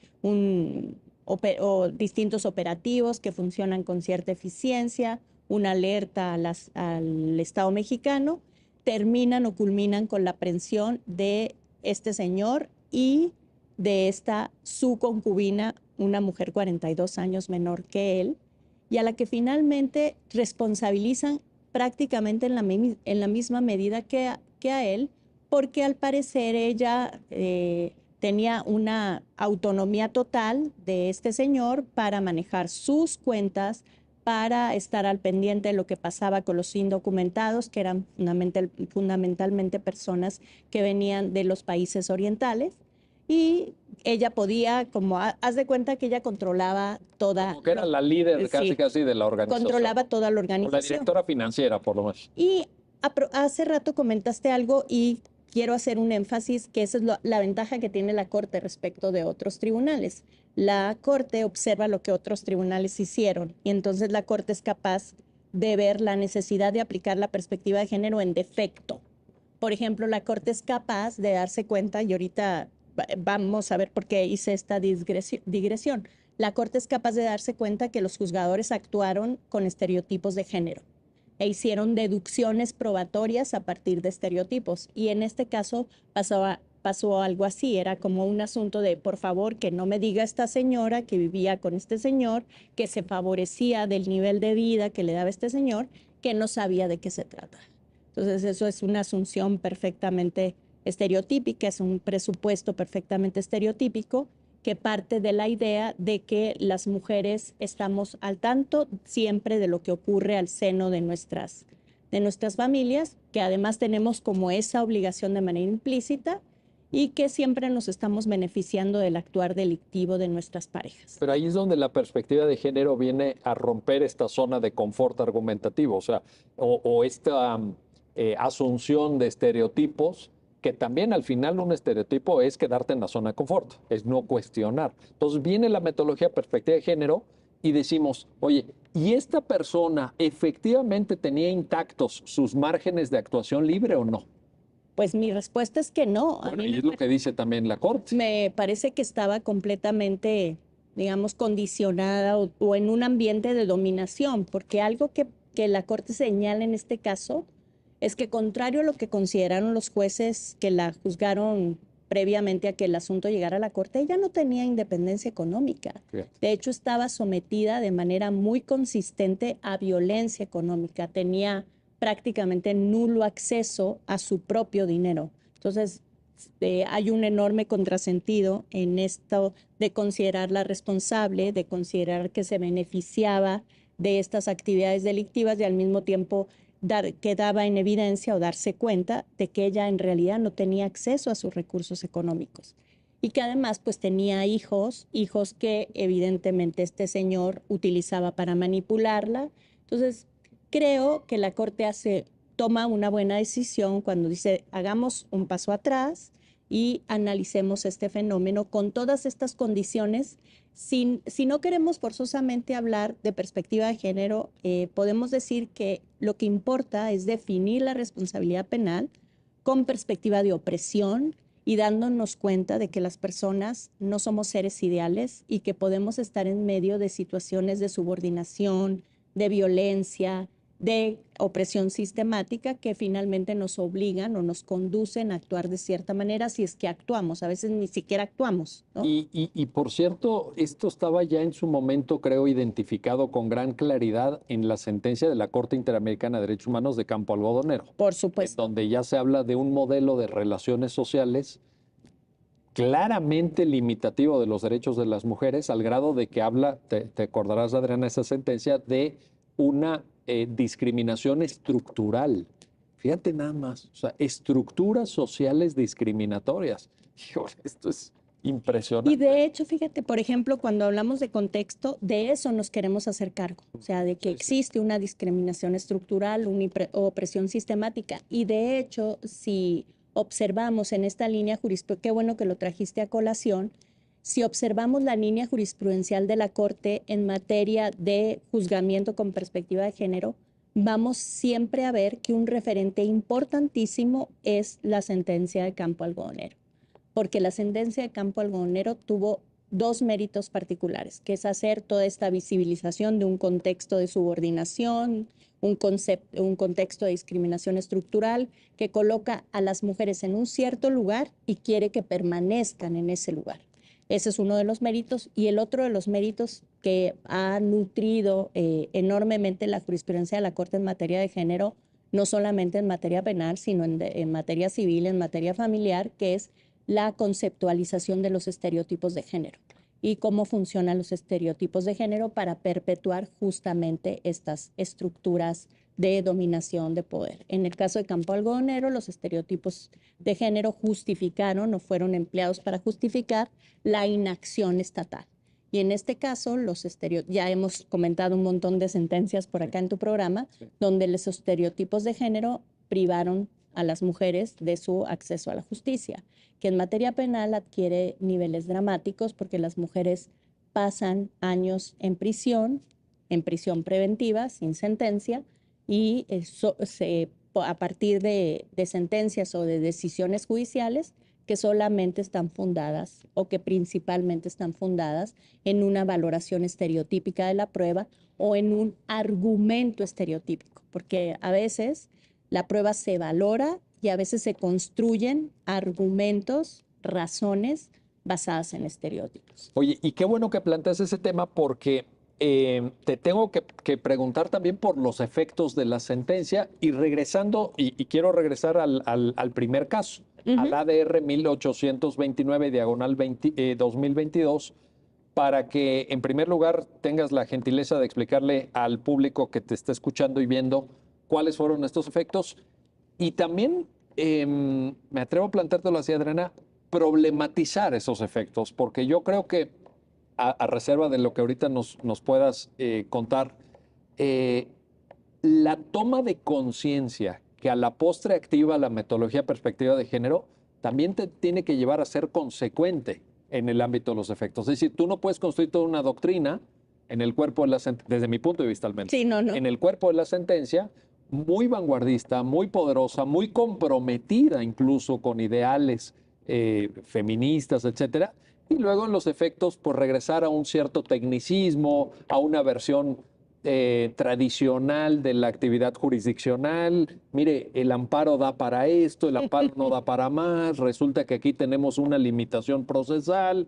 [SPEAKER 2] distintos operativos que funcionan con cierta eficiencia, una alerta al Estado mexicano, terminan o culminan con la aprehensión de este señor y de su concubina, una mujer 42 años menor que él, y a la que finalmente responsabilizan prácticamente en la misma medida que a él, porque al parecer ella tenía una autonomía total de este señor para manejar sus cuentas, para estar al pendiente de lo que pasaba con los indocumentados, que eran fundamentalmente personas que venían de los países orientales. Y ella podía, haz de cuenta que ella controlaba toda...
[SPEAKER 1] Como que era la líder
[SPEAKER 2] sí,
[SPEAKER 1] casi de la organización.
[SPEAKER 2] Controlaba toda la
[SPEAKER 1] O
[SPEAKER 2] organización.
[SPEAKER 1] la directora financiera, por lo menos.
[SPEAKER 2] Y hace rato comentaste algo y quiero hacer un énfasis, que esa es la ventaja que tiene la Corte respecto de otros tribunales. La Corte observa lo que otros tribunales hicieron y entonces la Corte es capaz de ver la necesidad de aplicar la perspectiva de género en defecto. Por ejemplo, la Corte es capaz de darse cuenta, y ahorita vamos a ver por qué hice esta digresión. La Corte es capaz de darse cuenta que los juzgadores actuaron con estereotipos de género e hicieron deducciones probatorias a partir de estereotipos. Y en este caso pasó algo así, era como un asunto de, por favor, que no me diga esta señora que vivía con este señor, que se favorecía del nivel de vida que le daba este señor, que no sabía de qué se trata. Entonces eso es una asunción perfectamente estereotípica, es un presupuesto perfectamente estereotípico que parte de la idea de que las mujeres estamos al tanto siempre de lo que ocurre al seno de nuestras familias, que además tenemos como esa obligación de manera implícita y que siempre nos estamos beneficiando del actuar delictivo de nuestras parejas.
[SPEAKER 1] Pero ahí es donde la perspectiva de género viene a romper esta zona de confort argumentativo, o sea, o esta asunción de estereotipos, que también al final un estereotipo es quedarte en la zona de confort, es no cuestionar. Entonces viene la metodología perspectiva de género y decimos, oye, ¿y esta persona efectivamente tenía intactos sus márgenes de actuación libre o no?
[SPEAKER 2] Pues mi respuesta es que no.
[SPEAKER 1] Bueno, y es lo que dice también la Corte.
[SPEAKER 2] Me parece que estaba completamente, digamos, condicionada o en un ambiente de dominación, porque algo que la Corte señala en este caso es que, contrario a lo que consideraron los jueces que la juzgaron previamente a que el asunto llegara a la Corte, ella no tenía independencia económica. De hecho, estaba sometida de manera muy consistente a violencia económica. Tenía prácticamente nulo acceso a su propio dinero. Entonces, hay un enorme contrasentido en esto de considerarla responsable, de considerar que se beneficiaba de estas actividades delictivas y al mismo tiempo quedaba en evidencia o darse cuenta de que ella en realidad no tenía acceso a sus recursos económicos y que además pues tenía hijos que evidentemente este señor utilizaba para manipularla. Entonces, creo que la Corte toma una buena decisión cuando dice, hagamos un paso atrás y analicemos este fenómeno con todas estas condiciones. Si no queremos forzosamente hablar de perspectiva de género, podemos decir que lo que importa es definir la responsabilidad penal con perspectiva de opresión y dándonos cuenta de que las personas no somos seres ideales y que podemos estar en medio de situaciones de subordinación, de violencia, de opresión sistemática que finalmente nos obligan o nos conducen a actuar de cierta manera si es que actuamos. A veces ni siquiera actuamos, ¿no?
[SPEAKER 1] Y por cierto, esto estaba ya en su momento, creo, identificado con gran claridad en la sentencia de la Corte Interamericana de Derechos Humanos de Campo Algodonero,
[SPEAKER 2] Por
[SPEAKER 1] en
[SPEAKER 2] supuesto.
[SPEAKER 1] donde ya se habla de un modelo de relaciones sociales claramente limitativo de los derechos de las mujeres, al grado de que habla, te acordarás, Adriana, esa sentencia, de una discriminación estructural. Fíjate nada más, o sea, estructuras sociales discriminatorias. Híjole, esto es
[SPEAKER 2] Y
[SPEAKER 1] impresionante.
[SPEAKER 2] de hecho, fíjate, por ejemplo, cuando hablamos de contexto, de eso nos queremos hacer cargo, o sea, de que existe una discriminación estructural, una opresión sistemática. Y de hecho, si observamos en esta línea jurisprudencial, qué bueno que lo trajiste a colación, si observamos la línea jurisprudencial de la Corte en materia de juzgamiento con perspectiva de género, vamos siempre a ver que un referente importantísimo es la sentencia de Campo Algodonero, porque la sentencia de Campo Algodonero tuvo dos méritos particulares, que es hacer toda esta visibilización de un contexto de subordinación, un contexto de discriminación estructural que coloca a las mujeres en un cierto lugar y quiere que permanezcan en ese lugar. Ese es uno de los méritos. Y el otro de los méritos que ha nutrido enormemente la jurisprudencia de la Corte en materia de género, no solamente en materia penal, sino en materia civil, en materia familiar, que es la conceptualización de los estereotipos de género y cómo funcionan los estereotipos de género para perpetuar justamente estas estructuras de dominación de poder. En el caso de Campo Algodonero, los estereotipos de género justificaron o fueron empleados para justificar la inacción estatal. Y en este caso, ya hemos comentado un montón de sentencias por acá en tu programa, donde los estereotipos de género privaron a las mujeres de su acceso a la justicia, que en materia penal adquiere niveles dramáticos porque las mujeres pasan años en prisión preventiva, sin sentencia, y a partir de sentencias o de decisiones judiciales que solamente están fundadas o que principalmente están fundadas en una valoración estereotípica de la prueba o en un argumento estereotípico, porque a veces la prueba se valora y a veces se construyen argumentos, razones basadas en estereotipos.
[SPEAKER 1] Oye, y qué bueno que planteas ese tema porque te tengo que preguntar también por los efectos de la sentencia y regresando, y quiero regresar al primer caso, al ADR 1829, diagonal 2022, para que en primer lugar tengas la gentileza de explicarle al público que te está escuchando y viendo cuáles fueron estos efectos. Y también me atrevo a planteártelo así, Adriana, problematizar esos efectos, porque yo creo que, a reserva de lo que ahorita nos puedas contar, la toma de conciencia que a la postre activa la metodología perspectiva de género también te tiene que llevar a ser consecuente en el ámbito de los efectos. Es decir, tú no puedes construir toda una doctrina en el cuerpo de la sentencia, desde mi punto de vista al menos,
[SPEAKER 2] sí, no.
[SPEAKER 1] en el cuerpo de la sentencia, muy vanguardista, muy poderosa, muy comprometida incluso con ideales feministas, etcétera, y luego en los efectos, pues regresar a un cierto tecnicismo, a una versión tradicional de la actividad jurisdiccional. Mire, el amparo da para esto, el amparo no da para más, resulta que aquí tenemos una limitación procesal.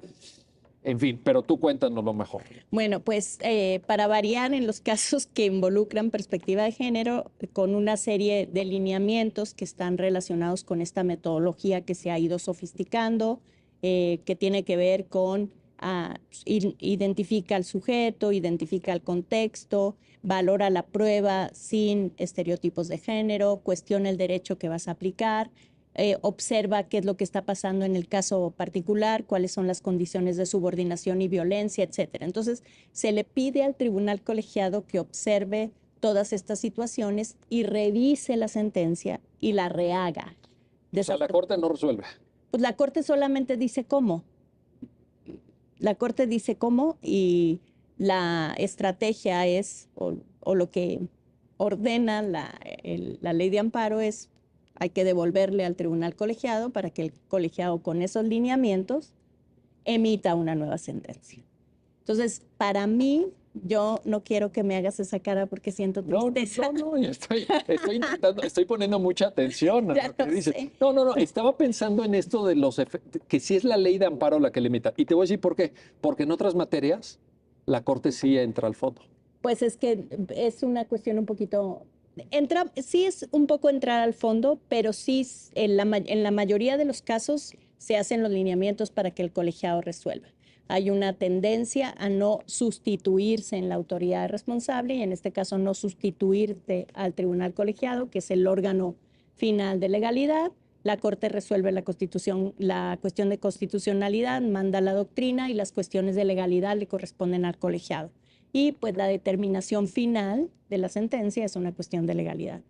[SPEAKER 1] En fin, pero tú cuéntanos lo mejor.
[SPEAKER 2] Bueno, pues para variar en los casos que involucran perspectiva de género, con una serie de lineamientos que están relacionados con esta metodología que se ha ido sofisticando, que tiene que ver con identifica al sujeto, identifica el contexto, valora la prueba sin estereotipos de género, cuestiona el derecho que vas a aplicar, observa qué es lo que está pasando en el caso particular, cuáles son las condiciones de subordinación y violencia, etcétera. Entonces, se le pide al tribunal colegiado que observe todas estas situaciones y revise la sentencia y la rehaga.
[SPEAKER 1] O sea, la Corte no resuelve.
[SPEAKER 2] Pues la Corte solamente dice cómo. La Corte dice cómo y la estrategia es, o lo que ordena la ley de amparo es, hay que devolverle al tribunal colegiado para que el colegiado con esos lineamientos emita una nueva sentencia. Entonces, para mí, Yo no quiero que me hagas esa cara porque siento
[SPEAKER 1] No,
[SPEAKER 2] tristeza.
[SPEAKER 1] no, no, y estoy poniendo mucha atención a
[SPEAKER 2] Ya
[SPEAKER 1] lo que
[SPEAKER 2] lo
[SPEAKER 1] dices.
[SPEAKER 2] sé.
[SPEAKER 1] No, estaba pensando en esto de los efectos, que sí es la ley de amparo la que limita. Y te voy a decir por qué. Porque en otras materias la Corte sí entra al fondo.
[SPEAKER 2] Pues es que es una cuestión un poquito, sí es un poco entrar al fondo, pero sí en la mayoría de los casos se hacen los lineamientos para que el colegiado resuelva. Hay una tendencia a no sustituirse en la autoridad responsable y en este caso no sustituirte al tribunal colegiado, que es el órgano final de legalidad. La Corte resuelve la cuestión de constitucionalidad, manda la doctrina y las cuestiones de legalidad le corresponden al colegiado. Y pues la determinación final de la sentencia es una cuestión de legalidad.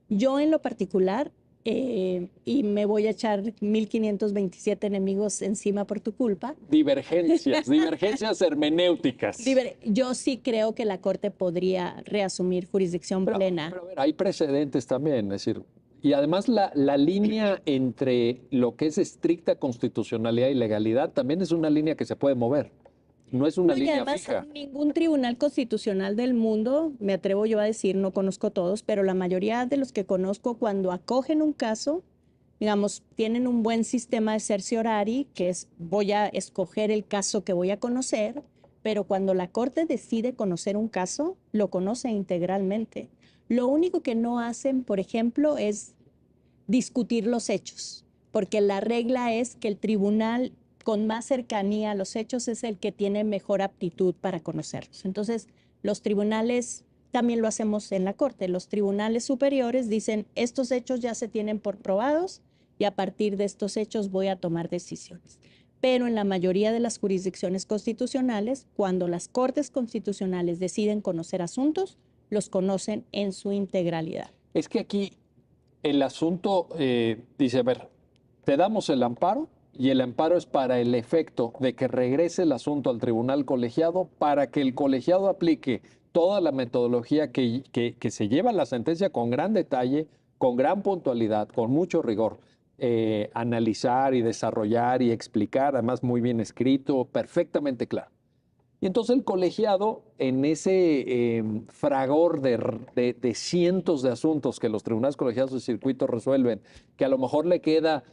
[SPEAKER 2] Yo en lo particular, y me voy a echar 1527 enemigos encima por tu culpa,
[SPEAKER 1] Divergencias hermenéuticas.
[SPEAKER 2] yo sí creo que la Corte podría reasumir jurisdicción plena.
[SPEAKER 1] Pero a ver, hay precedentes también, es decir, y además la línea entre lo que es estricta constitucionalidad y legalidad también es una línea que se puede mover. No es una
[SPEAKER 2] No, y
[SPEAKER 1] línea
[SPEAKER 2] además
[SPEAKER 1] fija.
[SPEAKER 2] ningún tribunal constitucional del mundo, me atrevo yo a decir, no conozco todos, pero la mayoría de los que conozco cuando acogen un caso, digamos, tienen un buen sistema de certiorari, que es voy a escoger el caso que voy a conocer, pero cuando la Corte decide conocer un caso, lo conoce integralmente. Lo único que no hacen, por ejemplo, es discutir los hechos, porque la regla es que el tribunal con más cercanía a los hechos es el que tiene mejor aptitud para conocerlos. Entonces, los tribunales, también lo hacemos en la Corte, los tribunales superiores dicen, estos hechos ya se tienen por probados y a partir de estos hechos voy a tomar decisiones. Pero en la mayoría de las jurisdicciones constitucionales, cuando las Cortes constitucionales deciden conocer asuntos, los conocen en su integralidad.
[SPEAKER 1] Es que aquí el asunto dice, a ver, te damos el amparo y el amparo es para el efecto de que regrese el asunto al tribunal colegiado para que el colegiado aplique toda la metodología que se lleva en la sentencia con gran detalle, con gran puntualidad, con mucho rigor. Analizar y desarrollar y explicar, además muy bien escrito, perfectamente claro. Y entonces el colegiado, en ese fragor de cientos de asuntos que los tribunales colegiados de circuito resuelven, que a lo mejor le queda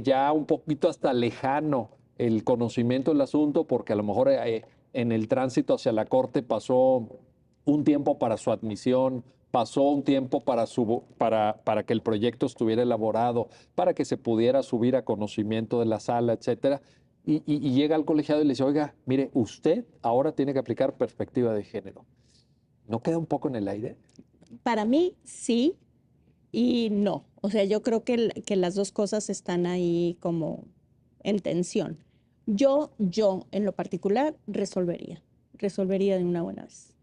[SPEAKER 1] ya un poquito hasta lejano el conocimiento del asunto, porque a lo mejor en el tránsito hacia la corte pasó un tiempo para su admisión, pasó un tiempo para que el proyecto estuviera elaborado, para que se pudiera subir a conocimiento de la sala, etcétera. Y llega al colegiado y le dice, oiga, mire, usted ahora tiene que aplicar perspectiva de género. ¿No queda un poco en el aire?
[SPEAKER 2] Para mí, sí y no. O sea, yo creo que las dos cosas están ahí como en tensión. Yo en lo particular, resolvería de una buena vez.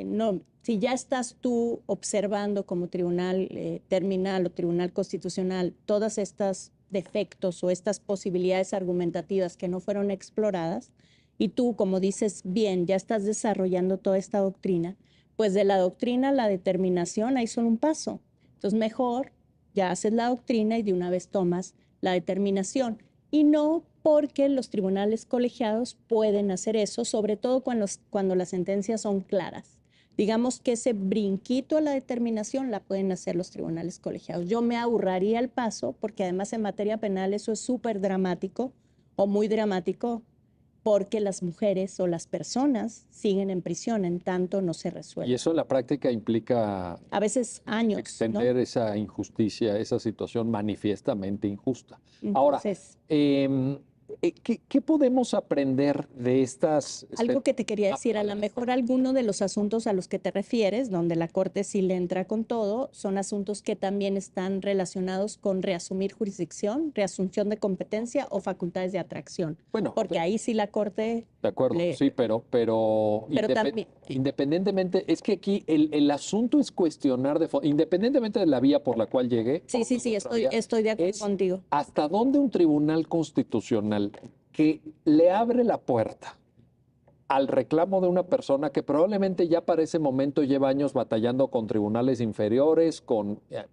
[SPEAKER 2] No, si ya estás tú observando como tribunal terminal o tribunal constitucional todas estas defectos o estas posibilidades argumentativas que no fueron exploradas, y tú, como dices bien, ya estás desarrollando toda esta doctrina, pues de la doctrina a la determinación hay solo un paso. Entonces, mejor ya haces la doctrina y de una vez tomas la determinación. Y no porque los tribunales colegiados pueden hacer eso, sobre todo cuando las sentencias son claras. Digamos que ese brinquito a la determinación la pueden hacer los tribunales colegiados. Yo me ahorraría el paso, porque además en materia penal eso es súper dramático o muy dramático, porque las mujeres o las personas siguen en prisión, en tanto no se resuelve.
[SPEAKER 1] Y eso en la práctica implica
[SPEAKER 2] a veces años,
[SPEAKER 1] extender
[SPEAKER 2] ¿no?
[SPEAKER 1] esa injusticia, esa situación manifiestamente injusta.
[SPEAKER 2] Entonces,
[SPEAKER 1] Ahora, ¿qué podemos aprender de estas?
[SPEAKER 2] algo que te quería decir, a lo mejor alguno de los asuntos a los que te refieres, donde la Corte sí le entra con todo, son asuntos que también están relacionados con reasumir jurisdicción, reasunción de competencia o facultades de atracción.
[SPEAKER 1] Bueno,
[SPEAKER 2] porque ahí sí la Corte...
[SPEAKER 1] de acuerdo, sí, pero
[SPEAKER 2] también,
[SPEAKER 1] independientemente, es que aquí el asunto es cuestionar, independientemente de la vía por la cual llegué.
[SPEAKER 2] sí, estoy de acuerdo contigo.
[SPEAKER 1] ¿Hasta dónde un tribunal constitucional que le abre la puerta al reclamo de una persona que probablemente ya para ese momento lleva años batallando con tribunales inferiores,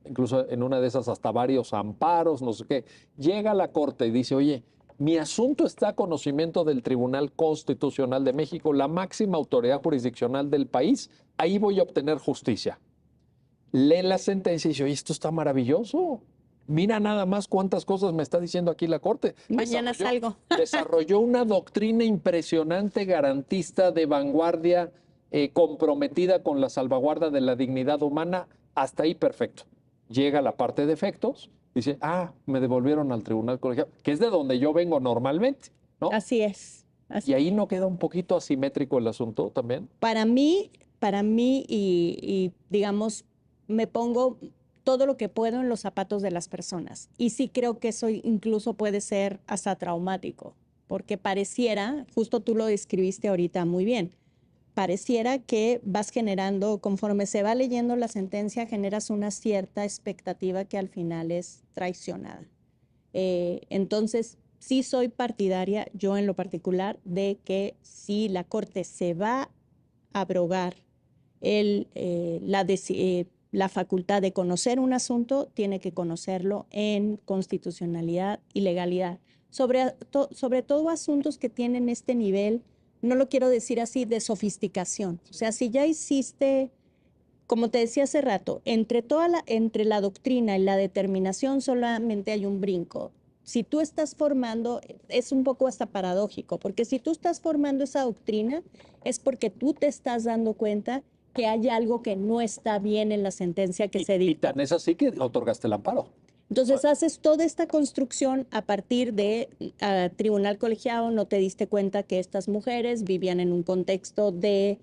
[SPEAKER 1] incluso en una de esas hasta varios amparos, no sé qué, llega a la corte y dice, oye, Mi asunto está a conocimiento del Tribunal Constitucional de México, la máxima autoridad jurisdiccional del país. Ahí voy a obtener justicia. Lee la sentencia y dice, oye, esto está maravilloso. Mira nada más cuántas cosas me está diciendo aquí la Corte.
[SPEAKER 2] Mañana salgo.
[SPEAKER 1] Desarrolló una doctrina impresionante, garantista, de vanguardia, comprometida con la salvaguarda de la dignidad humana. Hasta ahí perfecto. Llega la parte de efectos, dice, me devolvieron al tribunal colegiado, que es de donde yo vengo normalmente, ¿no?
[SPEAKER 2] Así es.
[SPEAKER 1] Y ahí no queda un poquito asimétrico el asunto también.
[SPEAKER 2] Para mí y digamos, me pongo todo lo que puedo en los zapatos de las personas. Y sí creo que eso incluso puede ser hasta traumático, porque pareciera, justo tú lo describiste ahorita muy bien, pareciera que vas generando, conforme se va leyendo la sentencia, generas una cierta expectativa que al final es traicionada. Entonces, sí soy partidaria, yo en lo particular, de que si la Corte se va a abrogar la facultad de conocer un asunto, tiene que conocerlo en constitucionalidad y legalidad. Sobre todo asuntos que tienen este nivel, no lo quiero decir así, de sofisticación. O sea, si ya hiciste, como te decía hace rato, entre la doctrina y la determinación solamente hay un brinco. Si tú estás formando, es un poco hasta paradójico, porque si tú estás formando esa doctrina, es porque tú te estás dando cuenta que hay algo que no está bien en la sentencia que se dictó.
[SPEAKER 1] Y tan es así que otorgaste el amparo.
[SPEAKER 2] Entonces haces toda esta construcción a partir de tribunal colegiado, no te diste cuenta que estas mujeres vivían en un contexto donde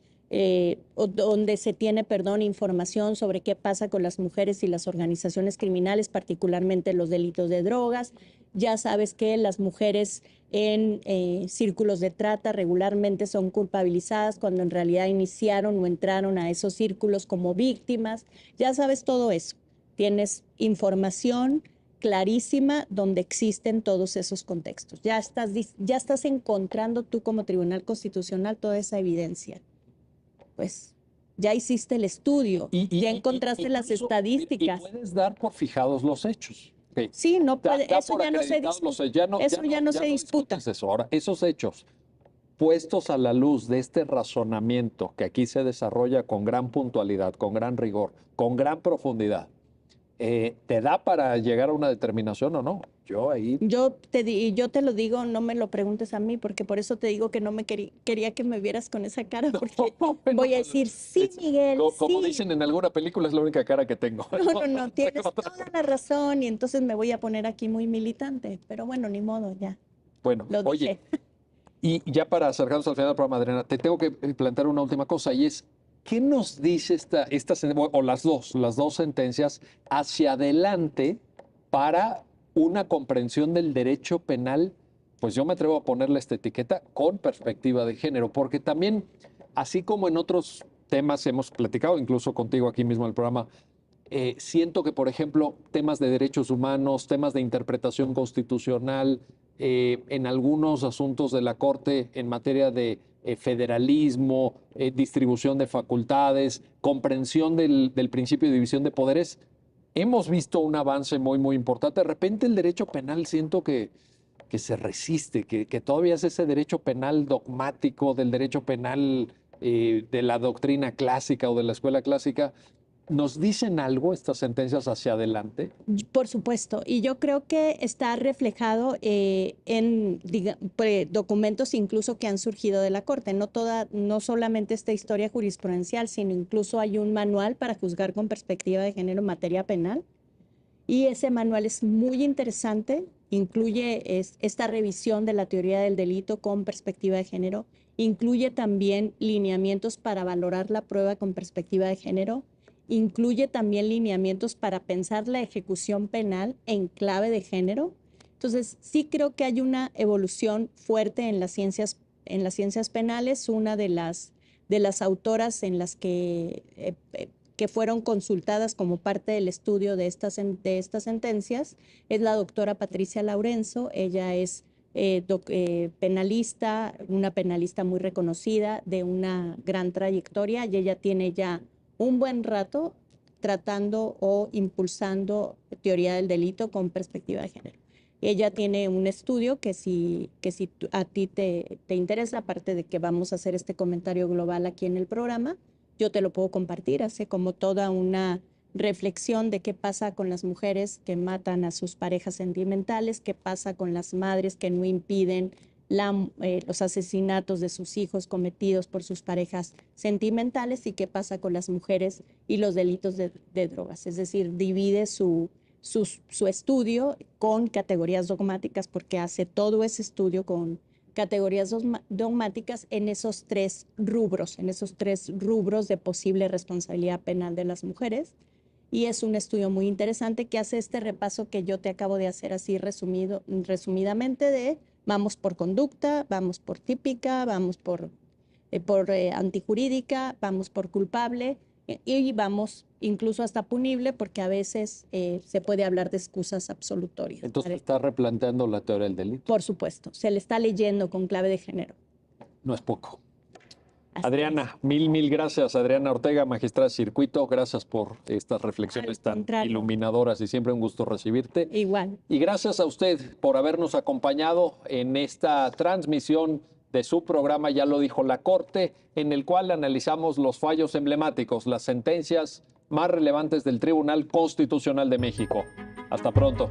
[SPEAKER 2] se tiene, información sobre qué pasa con las mujeres y las organizaciones criminales, particularmente los delitos de drogas. Ya sabes que las mujeres en círculos de trata regularmente son culpabilizadas cuando en realidad iniciaron o entraron a esos círculos como víctimas. Ya sabes todo eso. Tienes información clarísima donde existen todos esos contextos. Ya estás encontrando tú como Tribunal Constitucional toda esa evidencia. Pues ya hiciste el estudio, ya encontraste las estadísticas.
[SPEAKER 1] Y puedes dar por fijados los hechos. Okay.
[SPEAKER 2] Sí, no puede, eso ya no se disputa. Ya no se disputa.
[SPEAKER 1] Eso. Ahora, esos hechos puestos a la luz de este razonamiento que aquí se desarrolla con gran puntualidad, con gran rigor, con gran profundidad, ¿te da para llegar a una determinación o no?
[SPEAKER 2] Yo te lo digo, no me lo preguntes a mí, porque por eso te digo que no me quería que me vieras con esa cara, porque voy a decir, sí, Miguel,
[SPEAKER 1] como
[SPEAKER 2] sí.
[SPEAKER 1] dicen en alguna película, es la única cara que tengo.
[SPEAKER 2] No, tienes toda la razón, y entonces me voy a poner aquí muy militante, pero bueno, ni modo, ya.
[SPEAKER 1] Bueno, oye, y ya para acercarnos al final del programa, Adriana, te tengo que plantear una última cosa, y es, ¿qué nos dice esta o las dos sentencias hacia adelante para una comprensión del derecho penal? Pues yo me atrevo a ponerle esta etiqueta con perspectiva de género, porque también, así como en otros temas hemos platicado, incluso contigo aquí mismo en el programa, siento que, por ejemplo, temas de derechos humanos, temas de interpretación constitucional, en algunos asuntos de la Corte en materia de federalismo, distribución de facultades, comprensión del principio de división de poderes, hemos visto un avance muy, muy importante. De repente el derecho penal siento que se resiste, que todavía es ese derecho penal dogmático, del derecho penal de la doctrina clásica o de la escuela clásica. ¿Nos dicen algo estas sentencias hacia adelante?
[SPEAKER 2] Por supuesto, y yo creo que está reflejado en documentos incluso que han surgido de la Corte. No solamente esta historia jurisprudencial, sino incluso hay un manual para juzgar con perspectiva de género en materia penal. Y ese manual es muy interesante, incluye esta revisión de la teoría del delito con perspectiva de género, incluye también lineamientos para valorar la prueba con perspectiva de género, incluye también lineamientos para pensar la ejecución penal en clave de género. Entonces, sí creo que hay una evolución fuerte en las ciencias penales. Una de las autoras en las que fueron consultadas como parte del estudio de estas sentencias es la doctora Patricia Laurenzo. Ella es penalista, una penalista muy reconocida, de una gran trayectoria, y ella tiene ya un buen rato tratando o impulsando teoría del delito con perspectiva de género. Ella tiene un estudio que si a ti te interesa, aparte de que vamos a hacer este comentario global aquí en el programa, yo te lo puedo compartir. Hace como toda una reflexión de qué pasa con las mujeres que matan a sus parejas sentimentales, qué pasa con las madres que no impiden los asesinatos de sus hijos cometidos por sus parejas sentimentales y qué pasa con las mujeres y los delitos de drogas. Es decir, divide su estudio con categorías dogmáticas porque hace todo ese estudio con categorías dogmáticas en esos tres rubros de posible responsabilidad penal de las mujeres. Y es un estudio muy interesante que hace este repaso que yo te acabo de hacer así resumidamente de vamos por conducta, vamos por típica, vamos por antijurídica, vamos por culpable y vamos incluso hasta punible porque a veces se puede hablar de excusas absolutorias.
[SPEAKER 1] Entonces está replanteando la teoría del delito.
[SPEAKER 2] Por supuesto, se le está leyendo con clave de género.
[SPEAKER 1] No es poco.
[SPEAKER 2] Así
[SPEAKER 1] Adriana, mil gracias. Adriana Ortega, magistrada de circuito. Gracias por estas reflexiones tan iluminadoras y siempre un gusto recibirte.
[SPEAKER 2] Igual.
[SPEAKER 1] Y gracias a usted por habernos acompañado en esta transmisión de su programa, ya lo dijo la Corte, en el cual analizamos los fallos emblemáticos, las sentencias más relevantes del Tribunal Constitucional de México. Hasta pronto.